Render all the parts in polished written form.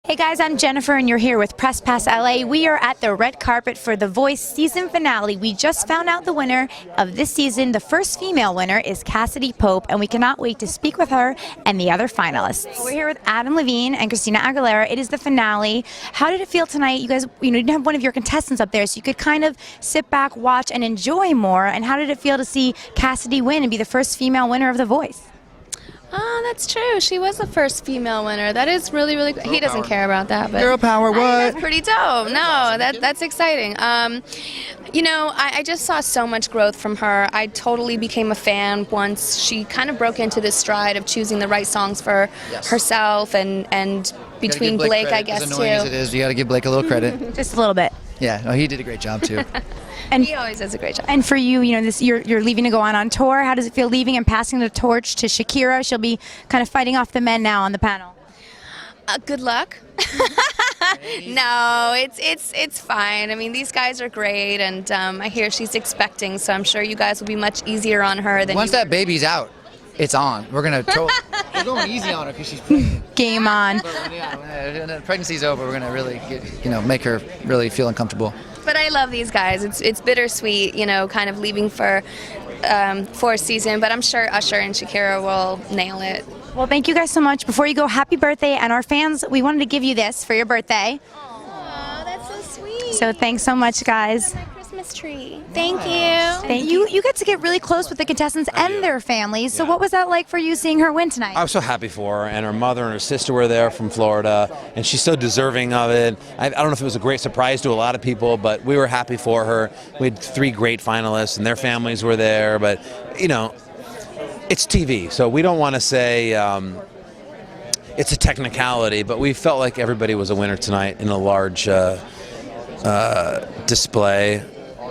Hey guys, I'm Jennifer and you're here with Press Pass LA. We are at the red carpet for The Voice season finale. We just found out the winner of this season. The first female winner is Cassadee Pope, and we cannot wait to speak with her and the other finalists. We're here with Levine and Christina Aguilera. It is the finale. How did it feel tonight? You guys, you didn't have one of your contestants up there, so you could kind of sit back, watch, and enjoy more. And how did it feel to see Cassadee win and be the first female winner of The Voice? That's true. She was the first female winner. That is really, really. He doesn't care about that, but girl power. What? That's pretty dope. No, that's exciting. You know, I just saw so much growth from her. I totally became a fan once she kind of broke into this stride of choosing the right songs for herself and between Blake, I guess, as annoying as it is, you got to give Blake a little credit. Just a little bit. Yeah, no, he did a great job too. And he always does a great job. And for you, you're leaving to go on tour. How does it feel leaving and passing the torch to Shakira? She'll be kind of fighting off the men now on the panel. Good luck. No, it's fine. I mean, these guys are great, and I hear she's expecting, so I'm sure you guys will be much easier on her than once that baby's out. It's on. We're going easy on her because she's pregnant. Game on. When the pregnancy's over, we're gonna really make her really feel uncomfortable. But I love these guys. It's bittersweet, kind of leaving for a season. But I'm sure Usher and Shakira will nail it. Well, thank you guys so much. Before you go, happy birthday! And our fans, we wanted to give you this for your birthday. Aw, that's so sweet. So thanks so much, guys. Christmas tree. Thank you. Thank you. You get to get really close with the contestants and their families. So what was that like for you seeing her win tonight? I was so happy for her, and her mother and her sister were there from Florida, and she's so deserving of it. I don't know if it was a great surprise to a lot of people, but we were happy for her. We had 3 great finalists, and their families were there, but, it's TV, so we don't want to say it's a technicality, but we felt like everybody was a winner tonight in a large display.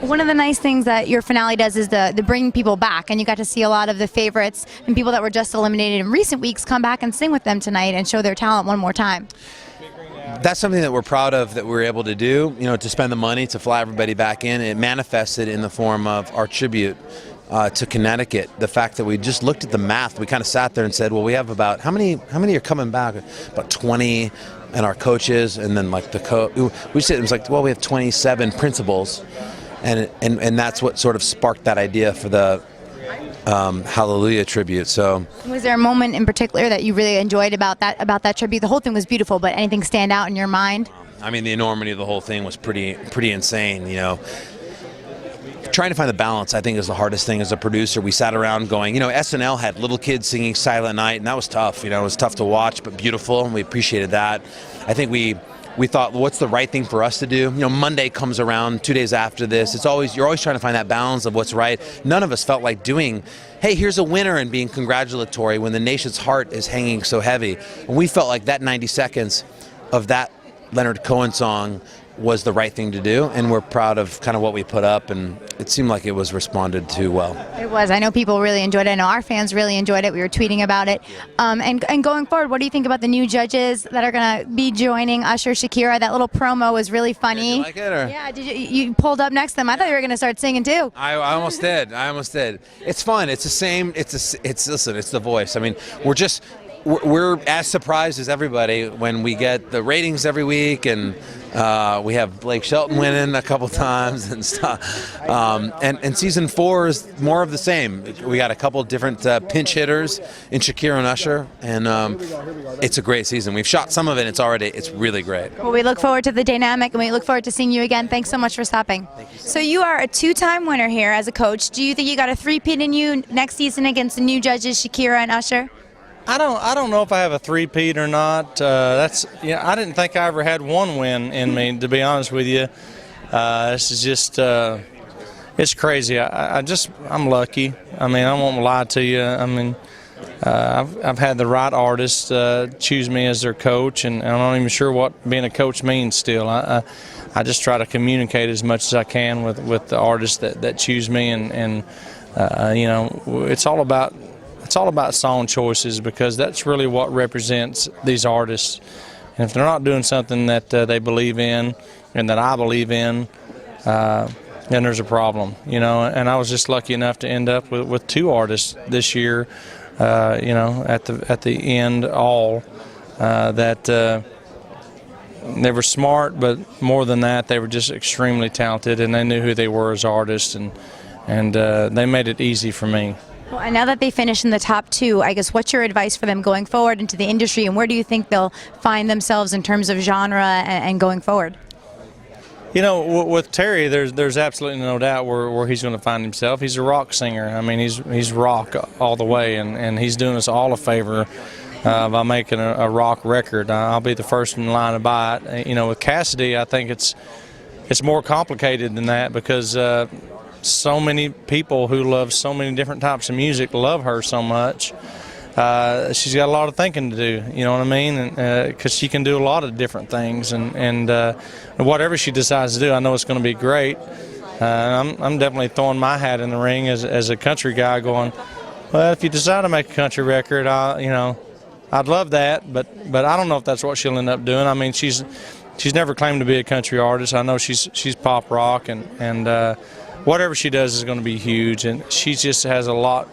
One of the nice things that your finale does is the bringing people back, and you got to see a lot of the favorites and people that were just eliminated in recent weeks come back and sing with them tonight and show their talent one more time. That's something that we're proud of that we were able to do, to spend the money to fly everybody back in. It manifested in the form of our tribute to Connecticut. The fact that we just looked at the math, we kind of sat there and said, well, we have about, how many are coming back? About 20, and our coaches, and then like we said, it was like, well, we have 27 principals. And that's what sort of sparked that idea for the Hallelujah tribute. So, was there a moment in particular that you really enjoyed about that tribute? The whole thing was beautiful, but anything stand out in your mind? I mean, the enormity of the whole thing was pretty insane. Trying to find the balance, I think, is the hardest thing as a producer. We sat around going, SNL had little kids singing Silent Night, and that was tough. It was tough to watch, but beautiful, and we appreciated that. I think we thought, well, what's the right thing for us to do? Monday comes around 2 days after this. You're always trying to find that balance of what's right. None of us felt like doing, hey, here's a winner, and being congratulatory when the nation's heart is hanging so heavy. And we felt like that 90 seconds of that Leonard Cohen song was the right thing to do, and we're proud of kind of what we put up, and it seemed like it was responded to well. It was. I know people really enjoyed it. I know our fans really enjoyed it. We were tweeting about it. And going forward, what do you think about the new judges that are going to be joining Usher, Shakira? That little promo was really funny. Did you like it? Or? Yeah. Did you pulled up next to them? I thought you were going to start singing too. I almost did. It's fun. It's the same. Listen, it's The Voice. I mean, we're as surprised as everybody when we get the ratings every week, and we have Blake Shelton winning a couple times and stuff. And season 4 is more of the same. We got a couple different pinch hitters in Shakira and Usher, and it's a great season. We've shot some of it. It's really great. Well, we look forward to the dynamic, and we look forward to seeing you again. Thanks so much for stopping. So you are a 2-time winner here as a coach. Do you think you got a 3-peat in you next season against the new judges, Shakira and Usher? I don't know if I have a 3-peat or not. I didn't think I ever had one win in me, to be honest with you. This is just it's crazy. I'm lucky. I mean, I won't lie to you. I mean, I've had the right artists choose me as their coach, and I'm not even sure what being a coach means still. I just try to communicate as much as I can with the artists that choose me, and it's all about song choices, because that's really what represents these artists. And if they're not doing something that they believe in and that I believe in, then there's a problem, And I was just lucky enough to end up with 2 artists this year, at the end all that smart, but more than that, they were just extremely talented, and they knew who they were as artists, and they made it easy for me. Well, and now that they finished in the top 2, I guess what's your advice for them going forward into the industry, and where do you think they'll find themselves in terms of genre and going forward? You know, with Terry, there's absolutely no doubt where he's going to find himself. He's a rock singer. I mean, he's rock all the way, and he's doing us all a favor by making a rock record. I'll be the first in line to buy it. You know, with Cassidy, I think it's more complicated than that, because so many people who love so many different types of music love her so much. She's got a lot of thinking to do, you know what I mean? Because she can do a lot of different things, and whatever she decides to do, I know it's going to be great. I'm definitely throwing my hat in the ring as a country guy, going, well, if you decide to make a country record, I'd love that, but I don't know if that's what she'll end up doing. I mean, she's never claimed to be a country artist. I know she's pop rock, and whatever she does is going to be huge, and she just has a lot.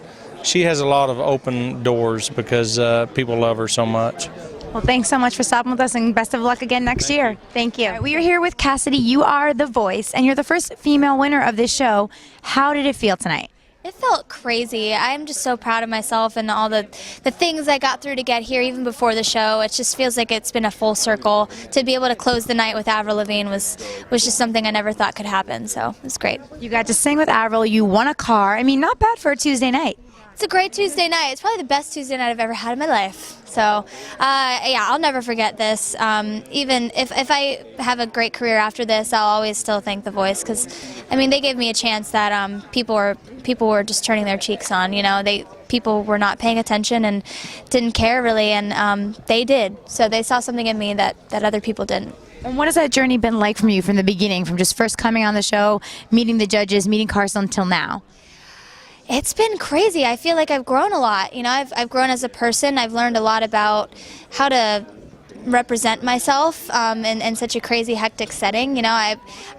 She has a lot of open doors because people love her so much. Well, thanks so much for stopping with us, and best of luck again next year. Thank you. We are here with Cassidy. You are the voice, and you're the first female winner of this show. How did it feel tonight? It felt crazy. I'm just so proud of myself and all the things I got through to get here, even before the show. It just feels like it's been a full circle. To be able to close the night with Avril Levine was just something I never thought could happen, so it was great. You got to sing with Avril. You won a car. I mean, not bad for a Tuesday night. It's a great Tuesday night. It's probably the best Tuesday night I've ever had in my life. So, yeah, I'll never forget this. Even if I have a great career after this, I'll always still thank The Voice, because, I mean, they gave me a chance that people were just turning their cheeks on. You know, people were not paying attention and didn't care really, and they did. So they saw something in me that other people didn't. And what has that journey been like from you from the beginning, from just first coming on the show, meeting the judges, meeting Carson, until now? It's been crazy. I feel like I've grown a lot. You know, I've grown as a person. I've learned a lot about how to represent myself in such a crazy, hectic setting. You know,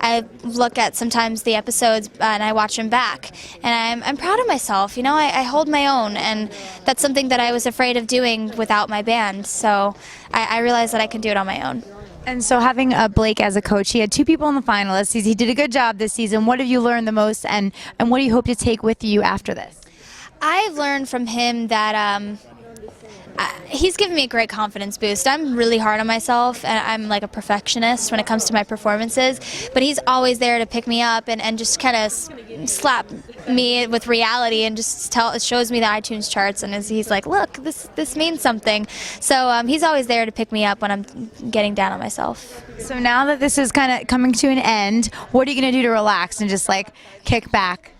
I look at sometimes the episodes and I watch them back, and I'm proud of myself. You know, I hold my own, and that's something that I was afraid of doing without my band. So I realized that I can do it on my own. And so having Blake as a coach, he had 2 people in the finalists. He did a good job this season. What have you learned the most, and what do you hope to take with you after this? I've learned from him that he's given me a great confidence boost. I'm really hard on myself, and I'm like a perfectionist when it comes to my performances, but he's always there to pick me up and just kind of slap me with reality and just shows me the iTunes charts, and he's like, look, this means something. So he's always there to pick me up when I'm getting down on myself. So now that this is kind of coming to an end, what are you going to do to relax and just like kick back?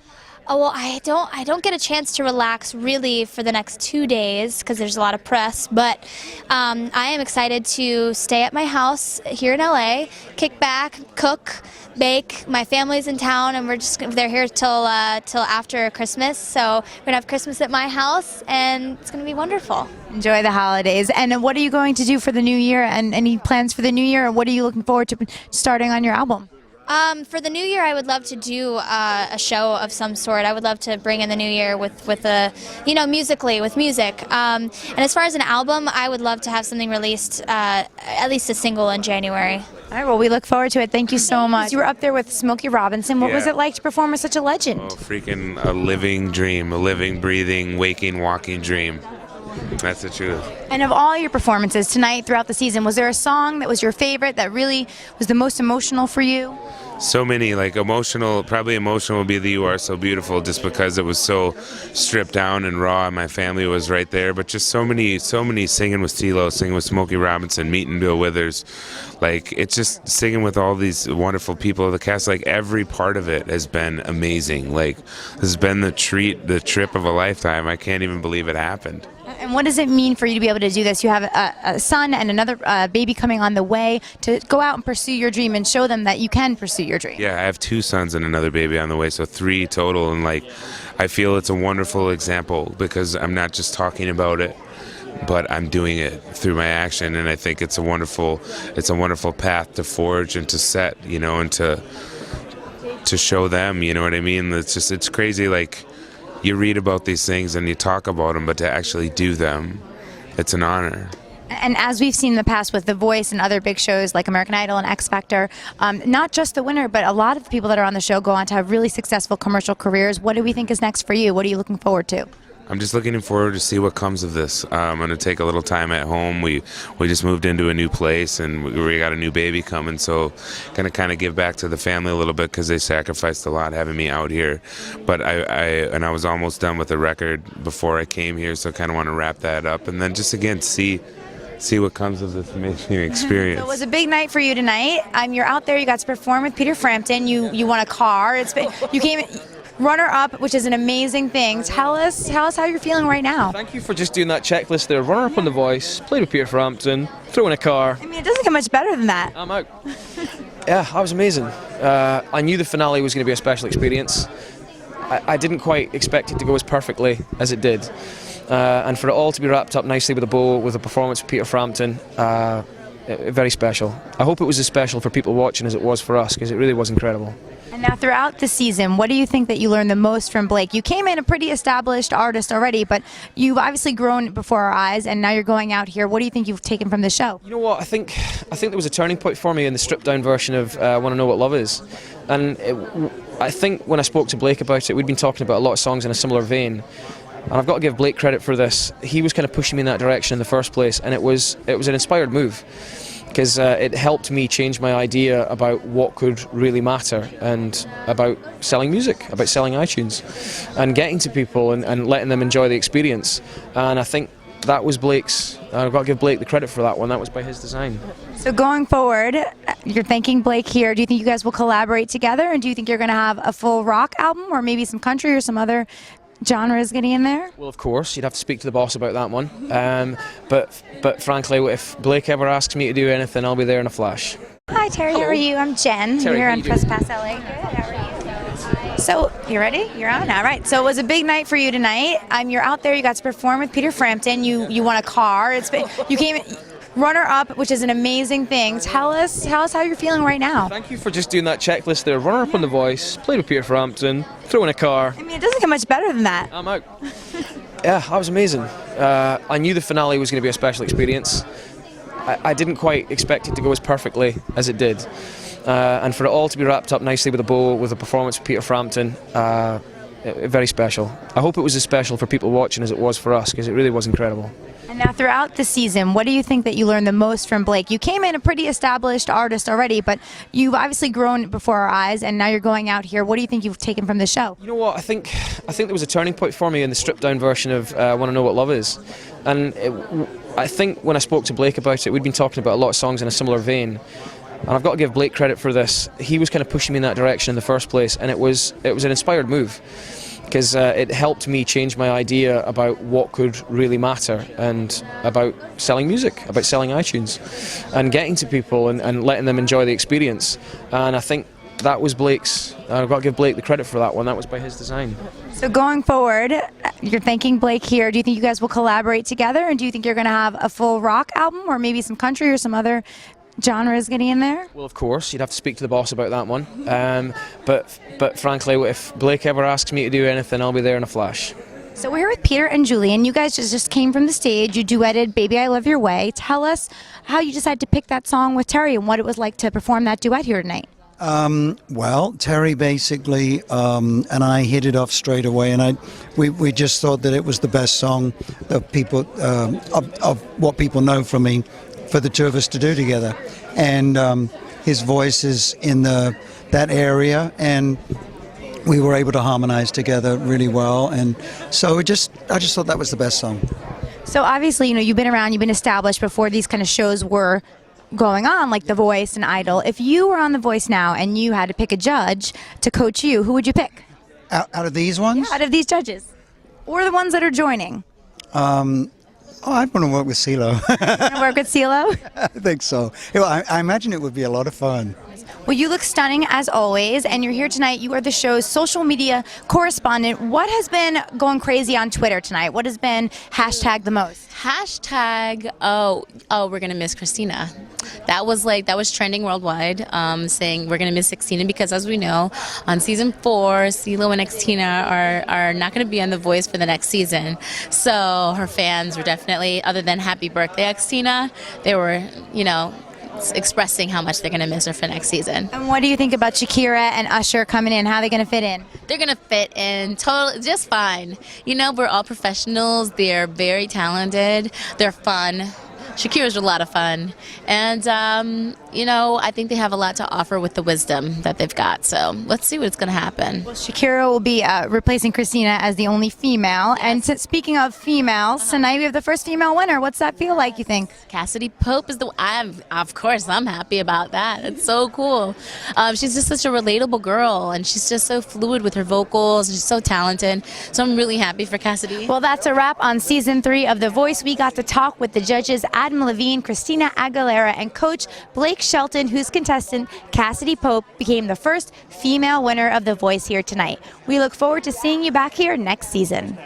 Oh, well, I don't get a chance to relax really for the next 2 days because there's a lot of press, but I am excited to stay at my house here in LA, kick back, cook, bake. My family's in town, and they're here till after Christmas, so we're gonna have Christmas at my house, and it's gonna be wonderful. Enjoy the holidays. And what are you going to do for the new year, and any plans for the new year, or what are you looking forward to starting on your album? For the new year, I would love to do a show of some sort. I would love to bring in the new year with musically, with music. And as far as an album, I would love to have something released, at least a single in January. All right, well, we look forward to it. Thank you so much. You were up there with Smokey Robinson. What was it like to perform with such a legend? Oh, freaking a living dream, a living, breathing, waking, walking dream. That's the truth. And of all your performances tonight throughout the season, was there a song that was your favorite, that really was the most emotional for you? So many, like probably emotional would be the You Are So Beautiful, just because it was so stripped down and raw, and my family was right there. But just so many singing with Cee-Lo, singing with Smokey Robinson, meeting Bill Withers. Like, it's just singing with all these wonderful people of the cast. Like, every part of it has been amazing. Like, this has been the trip of a lifetime. I can't even believe it happened. And what does it mean for you to be able to do this? You have a son and another baby coming on the way, to go out and pursue your dream and show them that you can pursue your dream. Yeah, I have 2 sons and another baby on the way, so 3 total. And like, I feel it's a wonderful example because I'm not just talking about it, but I'm doing it through my action. And I think it's a wonderful path to forge and to set, and to show them, you know what I mean? It's crazy. Like, you read about these things and you talk about them, but to actually do them, it's an honor. And as we've seen in the past with The Voice and other big shows like American Idol and X Factor, not just the winner, but a lot of the people that are on the show go on to have really successful commercial careers. What do we think is next for you? What are you looking forward to? I'm just looking forward to see what comes of this. I'm going to take a little time at home. We just moved into a new place, and we got a new baby coming, so going to kind of give back to the family a little bit because they sacrificed a lot having me out here. But I was almost done with the record before I came here, so I kind of want to wrap that up and then just again see what comes of this amazing experience. So it was a big night for you tonight. You're out there. You got to perform with Peter Frampton. You won a car. You came runner-up, which is an amazing thing. Tell us how you're feeling right now. Thank you for just doing that checklist there. Runner-up on The Voice, played with Peter Frampton, threw in a car. I mean, it doesn't get much better than that. I'm out. Yeah, that was amazing. I knew the finale was going to be a special experience. I didn't quite expect it to go as perfectly as it did. And for it all to be wrapped up nicely with a bow, with a performance with Peter Frampton, very special. I hope it was as special for people watching as it was for us, because it really was incredible. And now throughout the season, what do you think that you learned the most from Blake? You came in a pretty established artist already, but you've obviously grown before our eyes, and now you're going out here. What do you think you've taken from the show? You know what, I think there was a turning point for me in the stripped down version of Want to Know What Love Is. And I think when I spoke to Blake about it, we'd been talking about a lot of songs in a similar vein. And I've got to give Blake credit for this. He was kind of pushing me in that direction in the first place, and it was an inspired move, because it helped me change my idea about what could really matter, and about selling music, about selling iTunes, and getting to people and letting them enjoy the experience. And I think that was Blake's. I've got to give Blake the credit for that one. That was by his design. So going forward, you're thanking Blake here. Do you think you guys will collaborate together, and do you think you're going to have a full rock album, or maybe some country or some other genres getting in there? Well, of course, you'd have to speak to the boss about that one. But frankly, if Blake ever asks me to do anything, I'll be there in a flash. Hi Terry, how are you? I'm Jen. Terry, We're here how on you doing? Press Pass LA. Good, how are you? So, you ready? You're on? All right. So it was a big night for you tonight. You're out there. You got to perform with Peter Frampton. You won a car. You came runner-up, which is an amazing thing. Tell us how you're feeling right now. Thank you for just doing that checklist there. Runner-up on The Voice, played with Peter Frampton, threw in a car. I mean, it doesn't get much better than that. I'm out. Yeah, that was amazing. I knew the finale was going to be a special experience. I didn't quite expect it to go as perfectly as it did. And for it all to be wrapped up nicely with a bow, with a performance with Peter Frampton, very special. I hope it was as special for people watching as it was for us, because it really was incredible. And now throughout the season, what do you think that you learned the most from Blake? You came in a pretty established artist already, but you've obviously grown before our eyes, and now you're going out here. What do you think you've taken from the show? You know what, I think there was a turning point for me in the stripped down version of Want to Know What Love Is. And I think when I spoke to Blake about it, we'd been talking about a lot of songs in a similar vein. And I've got to give Blake credit for this. He was kind of pushing me in that direction in the first place, and it was an inspired move, because it helped me change my idea about what could really matter, and about selling music, about selling iTunes, and getting to people and letting them enjoy the experience. And I think that was Blake's. I've got to give Blake the credit for that one. That was by his design. So going forward, you're thanking Blake here. Do you think you guys will collaborate together, and do you think you're going to have a full rock album, or maybe some country or some other genres getting in there? Well, of course, you'd have to speak to the boss about that one. But frankly, if Blake ever asks me to do anything, I'll be there in a flash. So we're here with Peter and Julian. You guys just came from the stage. You duetted "Baby I Love Your Way." Tell us how you decided to pick that song with Terry, and what it was like to perform that duet here tonight. Well, Terry basically and I hit it off straight away, and we just thought that it was the best song that people of what people know from me, for the two of us to do together. And his voice is in that area, and we were able to harmonize together really well. And so I just thought that was the best song. So obviously, you've been around, you've been established before these kind of shows were going on, like The Voice and Idol. If you were on The Voice now and you had to pick a judge to coach you, who would you pick? Out of these ones? Yeah, out of these judges. Or the ones that are joining. I'd want to work with Cee-Lo. You want to work with Cee-Lo? I think so. I imagine it would be a lot of fun. Well, you look stunning as always, and you're here tonight. You are the show's social media correspondent. What has been going crazy on Twitter tonight? What has been hashtag the most? Hashtag, we're gonna miss Christina. That was trending worldwide, saying we're gonna miss Christina because, as we know, on season 4, Cee-Lo and Christina are not gonna be on The Voice for the next season. So her fans were definitely, other than happy birthday, Christina, they were, expressing how much they're going to miss her for next season. And what do you think about Shakira and Usher coming in? How are they going to fit in? They're going to fit in totally just fine. We're all professionals. They're very talented. They're fun. Shakira's a lot of fun. And, I think they have a lot to offer with the wisdom that they've got. So let's see what's going to happen. Well, Shakira will be replacing Christina as the only female. Yes. And speaking of females, tonight we have the first female winner. What's that feel like, you think? Cassidy Pope is of course, I'm happy about that. It's so cool. She's just such a relatable girl, and she's just so fluid with her vocals. She's so talented. So I'm really happy for Cassidy. Well, that's a wrap on season 3 of The Voice. We got to talk with the judges, Levine, Christina Aguilera, and coach Blake Shelton, whose contestant Cassidy Pope became the first female winner of The Voice here tonight. We look forward to seeing you back here next season.